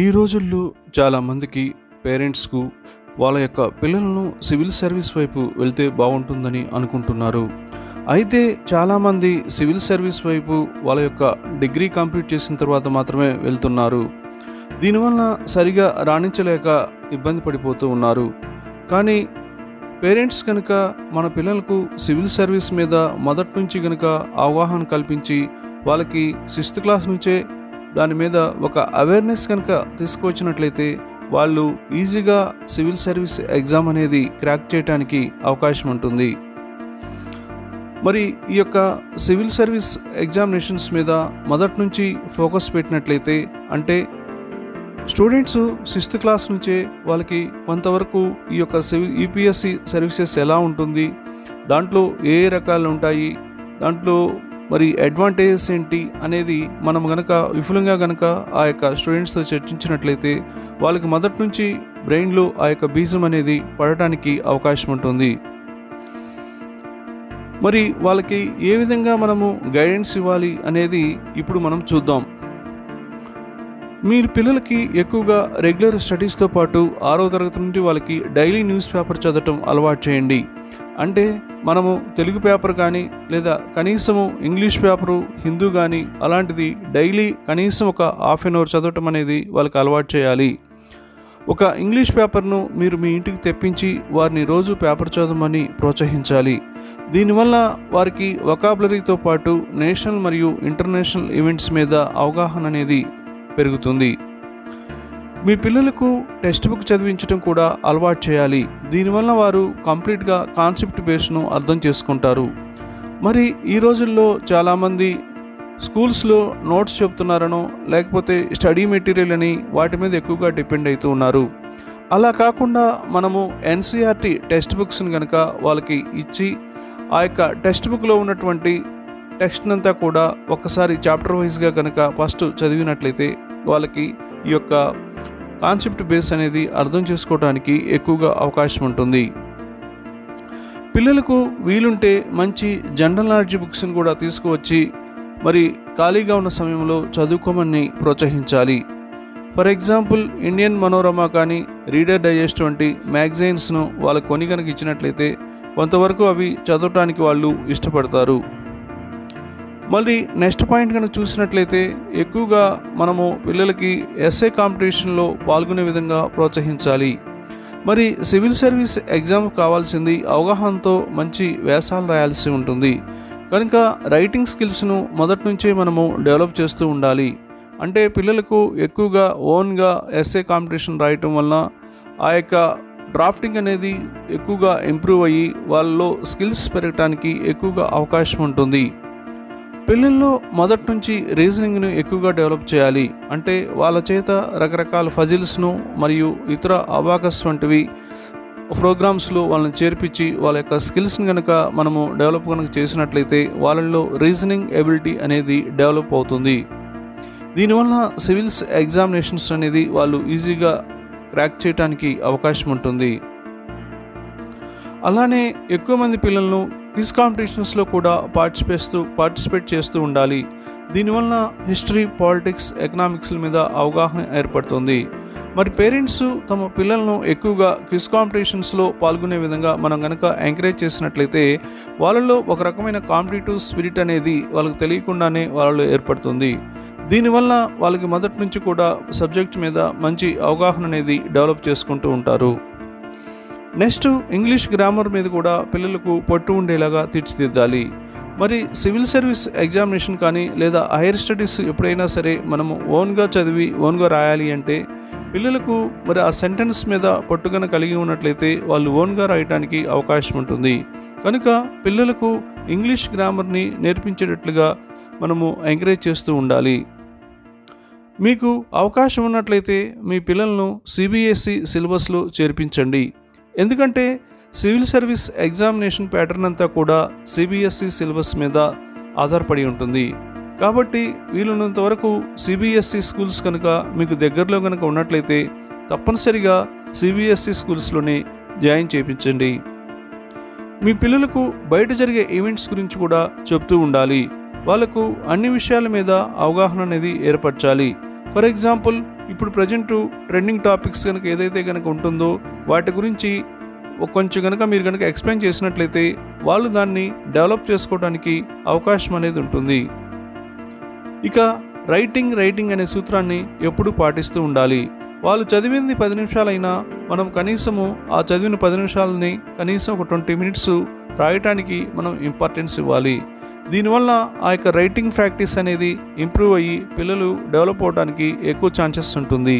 ఈ రోజుల్లో చాలామందికి పేరెంట్స్కు వాళ్ళ యొక్క పిల్లలను సివిల్ సర్వీస్ వైపు వెళ్తే బాగుంటుందని అనుకుంటున్నారు. అయితే చాలామంది సివిల్ సర్వీస్ వైపు వాళ్ళ యొక్క డిగ్రీ కంప్లీట్ చేసిన తర్వాత మాత్రమే వెళ్తున్నారు. దీనివల్ల సరిగా రాణించలేక ఇబ్బంది పడిపోతూ ఉన్నారు. కానీ పేరెంట్స్ కనుక మన పిల్లలకు సివిల్ సర్వీస్ మీద మొదటి నుంచి కనుక అవగాహన కల్పించి వాళ్ళకి 6th క్లాస్ నుంచే దాని మీద ఒక అవేర్నెస్ కనుక తీసుకొచ్చినట్లయితే వాళ్ళు ఈజీగా సివిల్ సర్వీస్ ఎగ్జామ్ అనేది క్రాక్ చేయడానికి అవకాశం ఉంటుంది. మరి ఈ యొక్క సివిల్ సర్వీస్ ఎగ్జామినేషన్స్ మీద మొదటి నుంచి ఫోకస్ పెట్టినట్లయితే, అంటే స్టూడెంట్స్ 6th క్లాస్ నుంచే వాళ్ళకి కొంతవరకు ఈ యొక్క యూపీఎస్సి సర్వీసెస్ ఎలా ఉంటుంది, దాంట్లో ఏ రకాలు ఉంటాయి, దాంట్లో మరి అడ్వాంటేజెస్ ఏంటి అనేది మనం గనక విఫలంగా గనక ఆ యొక్క స్టూడెంట్స్తో చర్చించినట్లయితే వాళ్ళకి మొదటి నుంచి బ్రెయిన్లో ఆ యొక్క బీజం అనేది పడటానికి అవకాశం ఉంటుంది. మరి వాళ్ళకి ఏ విధంగా మనము గైడెన్స్ ఇవ్వాలి అనేది ఇప్పుడు మనం చూద్దాం. మీ పిల్లలకి ఎక్కువగా రెగ్యులర్ స్టడీస్తో పాటు 6వ తరగతి నుండి వాళ్ళకి డైలీ న్యూస్ పేపర్ చదవటం అలవాటు చేయండి. అంటే మనము తెలుగు పేపర్ కానీ లేదా కనీసము ఇంగ్లీష్ పేపరు, హిందూ కానీ అలాంటిది డైలీ కనీసం ఒక ½ an hour చదవటం అనేది వాళ్ళకి అలవాటు చేయాలి. ఒక ఇంగ్లీష్ పేపర్ను మీరు మీ ఇంటికి తెప్పించి వారిని రోజు పేపర్ చదవమని ప్రోత్సహించాలి. దీనివల్ల వారికి వొకాబులరీతో పాటు నేషనల్ మరియు ఇంటర్నేషనల్ ఈవెంట్స్ మీద అవగాహన అనేది పెరుగుతుంది. మీ పిల్లలకు టెక్స్ట్ బుక్ చదివించడం కూడా అలవాటు చేయాలి. దీనివల్ల వారు కంప్లీట్గా కాన్సెప్ట్ బేస్ను అర్థం చేసుకుంటారు. మరి ఈ రోజుల్లో చాలామంది స్కూల్స్లో నోట్స్ చెప్తున్నారనో లేకపోతే స్టడీ మెటీరియల్ అని వాటి మీద ఎక్కువగా డిపెండ్ అవుతూ ఉన్నారు. అలా కాకుండా మనము ఎన్సీఆర్టీ టెక్స్ట్ బుక్స్ని కనుక వాళ్ళకి ఇచ్చి ఆ యొక్క టెక్స్ట్ బుక్లో ఉన్నటువంటి టెక్స్ట్ అంతా కూడా ఒక్కసారి చాప్టర్ వైజ్గా కనుక ఫస్ట్ చదివినట్లయితే వాళ్ళకి ఈ యొక్క కాన్సెప్ట్ బేస్ అనేది అర్థం చేసుకోవడానికి ఎక్కువగా అవకాశం ఉంటుంది. పిల్లలకు వీలుంటే మంచి జనరల్ నాలెడ్జ్ బుక్స్ని కూడా తీసుకువచ్చి మరి ఖాళీగా ఉన్న సమయంలో చదువుకోమని ప్రోత్సహించాలి. ఫర్ ఎగ్జాంపుల్ ఇండియన్ మనోరమ కానీ రీడర్ డైజెస్ట్ వంటి మ్యాగజైన్స్ను వాళ్ళకు కొని కనుక ఇచ్చినట్లయితే కొంతవరకు అవి చదవటానికి వాళ్ళు ఇష్టపడతారు. మళ్ళీ నెక్స్ట్ పాయింట్ కనుక చూసినట్లయితే ఎక్కువగా మనము పిల్లలకి ఎస్ఏ కాంపిటీషన్లో పాల్గొనే విధంగా ప్రోత్సహించాలి. మరి సివిల్ సర్వీస్ ఎగ్జామ్ కావాల్సింది అవగాహనతో మంచి వ్యాసాలు రాయాల్సి ఉంటుంది. కనుక రైటింగ్ స్కిల్స్ను మొదటి నుంచే మనము డెవలప్ చేస్తూ ఉండాలి. అంటే పిల్లలకు ఎక్కువగా ఓన్గా ఎస్ఏ కాంపిటీషన్ రాయటం వలన ఆ యొక్క డ్రాఫ్టింగ్ అనేది ఎక్కువగా ఇంప్రూవ్ అయ్యి వాళ్ళలో స్కిల్స్ పెరగటానికి ఎక్కువగా అవకాశం ఉంటుంది. పిల్లల్లో మొదటి నుంచి రీజనింగ్ను ఎక్కువగా డెవలప్ చేయాలి. అంటే వాళ్ళ చేత రకరకాల ఫజిల్స్ను మరియు ఇతర అబాకస్ వంటివి ప్రోగ్రామ్స్లో వాళ్ళని చేర్పించి వాళ్ళ యొక్క స్కిల్స్ని కనుక మనము డెవలప్ కనుక చేసినట్లయితే వాళ్ళల్లో రీజనింగ్ ఎబిలిటీ అనేది డెవలప్ అవుతుంది. దీనివల్ల సివిల్స్ ఎగ్జామినేషన్స్ అనేది వాళ్ళు ఈజీగా క్రాక్ చేయడానికి అవకాశం ఉంటుంది. అలానే ఎక్కువ మంది పిల్లలను క్విజ్ కాంపిటీషన్స్లో కూడా పార్టిసిపేట్ చేస్తూ ఉండాలి. దీనివల్ల హిస్టరీ, పాలిటిక్స్, ఎకనామిక్స్ల మీద అవగాహన ఏర్పడుతుంది. మరి పేరెంట్స్ తమ పిల్లలను ఎక్కువగా క్విజ్ కాంపిటీషన్స్లో పాల్గొనే విధంగా మనం కనుక ఎంకరేజ్ చేసినట్లయితే వాళ్ళలో ఒక రకమైన కాంపిటేటివ్ స్పిరిట్ అనేది వాళ్ళకి తెలియకుండానే వాళ్ళలో ఏర్పడుతుంది. దీనివల్ల వాళ్ళకి మొదటి నుంచి కూడా సబ్జెక్ట్ మీద మంచి అవగాహన అనేది డెవలప్ చేసుకుంటూ ఉంటారు. నెక్స్ట్ ఇంగ్లీష్ గ్రామర్ మీద కూడా పిల్లలకు పట్టు ఉండేలాగా తీర్చిదిద్దాలి. మరి సివిల్ సర్వీస్ ఎగ్జామినేషన్ కానీ లేదా హైయర్ స్టడీస్ ఎప్పుడైనా సరే మనము ఓన్గా చదివి ఓన్గా రాయాలి అంటే పిల్లలకు మరి ఆ సెంటెన్స్ మీద పట్టుదల కలిగి ఉన్నట్లయితే వాళ్ళు ఓన్గా రాయడానికి అవకాశం ఉంటుంది. కనుక పిల్లలకు ఇంగ్లీష్ గ్రామర్ని నేర్పించేటట్లుగా మనము ఎంకరేజ్ చేస్తూ ఉండాలి. మీకు అవకాశం ఉన్నట్లయితే మీ పిల్లలను సిబిఎస్ఈ సిలబస్లో చేర్పించండి. ఎందుకంటే సివిల్ సర్వీస్ ఎగ్జామినేషన్ ప్యాటర్న్ అంతా కూడా సిబిఎస్ఈ సిలబస్ మీద ఆధారపడి ఉంటుంది. కాబట్టి వీలున్నంత వరకు సిబిఎస్ఈ స్కూల్స్ కనుక మీకు దగ్గరలో కనుక ఉన్నట్లయితే తప్పనిసరిగా సిబిఎస్ఈ స్కూల్స్లోనే జాయిన్ చేయించండి. మీ పిల్లలకు బయట జరిగే ఈవెంట్స్ గురించి కూడా చెప్తూ ఉండాలి. వాళ్ళకు అన్ని విషయాల మీద అవగాహన అనేది ఏర్పరచాలి. ఫర్ ఎగ్జాంపుల్, ఇప్పుడు ప్రజెంట్ ట్రెండింగ్ టాపిక్స్ కనుక ఏదైతే కనుక ఉంటుందో వాటి గురించి కొంచెం కనుక మీరు కనుక ఎక్స్ప్లెయిన్ చేసినట్లయితే వాళ్ళు దాన్ని డెవలప్ చేసుకోవడానికి అవకాశం అనేది ఉంటుంది. ఇక రైటింగ్ అనే సూత్రాన్ని ఎప్పుడూ పాటిస్తూ ఉండాలి. వాళ్ళు చదివింది 10 నిమిషాలైనా మనం కనీసము ఆ చదివిన 10 నిమిషాలని కనీసం ఒక 20 మినిట్స్ రాయటానికి మనం ఇంపార్టెన్స్ ఇవ్వాలి. దీనివల్ల ఆ యొక్క రైటింగ్ ప్రాక్టీస్ అనేది ఇంప్రూవ్ అయ్యి పిల్లలు డెవలప్ అవడానికి ఎక్కువ ఛాన్సెస్ ఉంటుంది.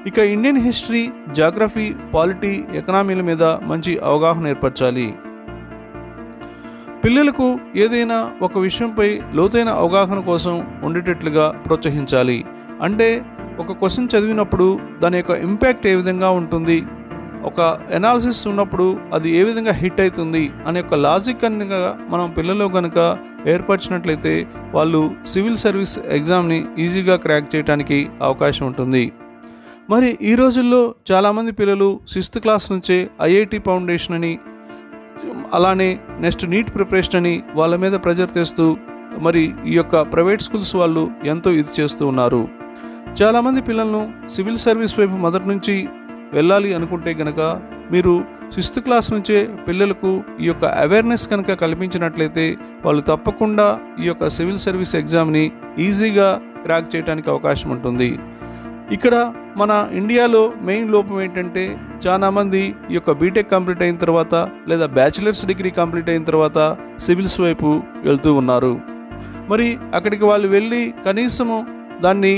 ఇక ఇండియన్ హిస్టరీ, జాగ్రఫీ, పాలిటీ, ఎకనామీల మీద మంచి అవగాహన ఏర్పరచాలి. పిల్లలకు ఏదైనా ఒక విషయంపై లోతైన అవగాహన కోసం ఉండేటట్లుగా ప్రోత్సహించాలి. అంటే ఒక క్వశ్చన్ చదివినప్పుడు దాని యొక్క ఇంపాక్ట్ ఏ విధంగా ఉంటుంది, ఒక ఎనాలిసిస్ ఉన్నప్పుడు అది ఏ విధంగా హిట్ అవుతుంది అనే ఒక లాజిక్ కనుక మనం పిల్లలు కనుక ఏర్పరిచినట్లయితే వాళ్ళు సివిల్ సర్వీస్ ఎగ్జామ్ని ఈజీగా క్రాక్ చేయడానికి అవకాశం ఉంటుంది. మరి ఈ రోజుల్లో చాలామంది పిల్లలు 6th క్లాస్ నుంచే ఐఐటి ఫౌండేషన్ అని, అలానే నెక్స్ట్ నీట్ ప్రిపరేషన్ అని వాళ్ళ మీద ప్రెజర్ తెస్తూ మరి ఈ యొక్క ప్రైవేట్ స్కూల్స్ వాళ్ళు ఎంతో ఇది చేస్తూ ఉన్నారు. చాలామంది పిల్లలను సివిల్ సర్వీస్ వైపు మొదటి నుంచి వెళ్ళాలి అనుకుంటే కనుక మీరు 6th క్లాస్ నుంచే పిల్లలకు ఈ యొక్క అవేర్నెస్ కనుక కల్పించినట్లయితే వాళ్ళు తప్పకుండా ఈ యొక్క సివిల్ సర్వీస్ ఎగ్జామ్ని ఈజీగా క్రాక్ చేయడానికి అవకాశం ఉంటుంది. ఇక్కడ మన ఇండియాలో మెయిన్ లోపం ఏంటంటే చాలామంది ఈ యొక్క బీటెక్ కంప్లీట్ అయిన తర్వాత లేదా బ్యాచిలర్స్ డిగ్రీ కంప్లీట్ అయిన తర్వాత సివిల్స్ వైపు వెళ్తూ ఉన్నారు. మరి అక్కడికి వాళ్ళు వెళ్ళి కనీసము దాన్ని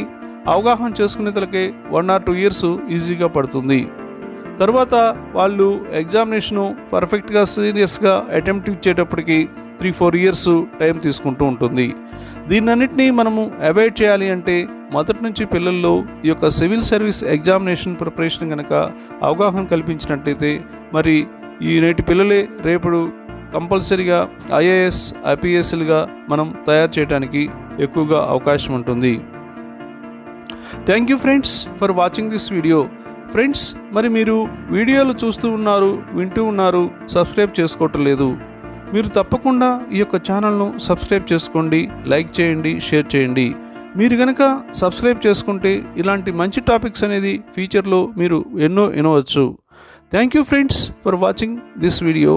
అవగాహన చేసుకునేతలకే 1 or 2 years ఈజీగా పడుతుంది. తర్వాత వాళ్ళు ఎగ్జామినేషను పర్ఫెక్ట్గా సీరియస్గా అటెంప్ట్ ఇచ్చేటప్పటికి 3-4 years టైం తీసుకుంటూ ఉంటుంది. దీన్నన్నిటినీ మనము అవాయిడ్ చేయాలి అంటే మొదటి నుంచి పిల్లల్లో ఈ యొక్క సివిల్ సర్వీస్ ఎగ్జామినేషన్ ప్రిపరేషన్ కనుక అవగాహన కల్పించినట్లయితే మరి ఈ నేటి పిల్లలే రేపు కంపల్సరీగా ఐఏఎస్, ఐపీఎస్లుగా మనం తయారు చేయడానికి ఎక్కువగా అవకాశం ఉంటుంది. Thank you friends for watching this video. Friends, మరి మీరు వీడియోలు చూస్తూ ఉన్నారు, వింటూ ఉన్నారు, సబ్స్క్రైబ్ చేసుకోవటం లేదు. మీరు తప్పకుండా ఈ యొక్క ఛానల్ను సబ్స్క్రైబ్ చేసుకోండి, లైక్ చేయండి, షేర్ చేయండి. మీరు కనుక సబ్స్క్రైబ్ చేసుకుంటే ఇలాంటి మంచి టాపిక్స్ అనేది ఫ్యూచర్లో మీరు ఎన్నో వినవచ్చు. Thank you friends for watching this video.